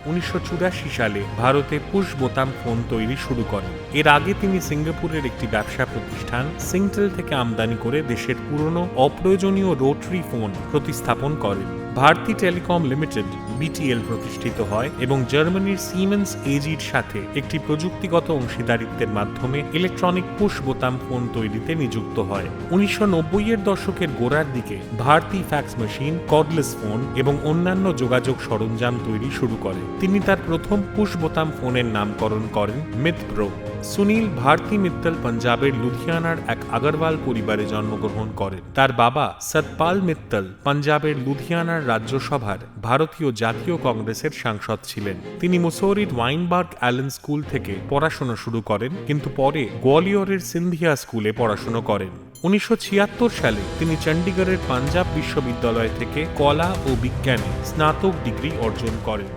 1984 সালে ভারতে পুশ বোতাম ফোন তৈরি শুরু করেন। এর আগে তিনি সিঙ্গাপুরের একটি ব্যবসা প্রতিষ্ঠান সিংটেল থেকে আমদানি করে দেশের পুরনো অপ্রয়োজনীয় রোটারি ফোন প্রতিস্থাপন করেন। ভারতী টেলিকম লিমিটেড বিটিএল প্রতিষ্ঠিত হয় এবং জার্মানির সিমেন্স এজির সাথে একটি প্রযুক্তিগত অংশীদারিত্বের মাধ্যমে ইলেকট্রনিক পুশ বোতাম ফোন তৈরিতে নিযুক্ত হয়। 1990-এর দশকের গোড়ার দিকে Bharti fax machine, cordless phone এবং অন্যান্য যোগাযোগ সরঞ্জাম তৈরি শুরু করে। তিনি তার প্রথম পুশ বোতাম ফোনের নামকরণ করেন মিত প্রো। সুনীল ভারতী মিত্তল পাঞ্জাবের লুধিয়ানার এক আগরওয়াল পরিবারে জন্মগ্রহণ করেন। তার বাবা সতপাল মিত্তল পাঞ্জাবের লুধিয়ানার রাজ্যসভার ভারতীয় জাতীয় কংগ্রেসের সাংসদ ছিলেন। তিনি মুসৌরির ওয়াইনবার্গ অ্যালেন স্কুল থেকে পড়াশোনা শুরু করেন, কিন্তু পরে গোয়ালিয়রের সিন্ধিয়া স্কুলে পড়াশোনা করেন। 1976 সালে তিনি চণ্ডীগড়ের পাঞ্জাব বিশ্ববিদ্যালয় থেকে কলা ও বিজ্ঞানে স্নাতক ডিগ্রি অর্জন করেন।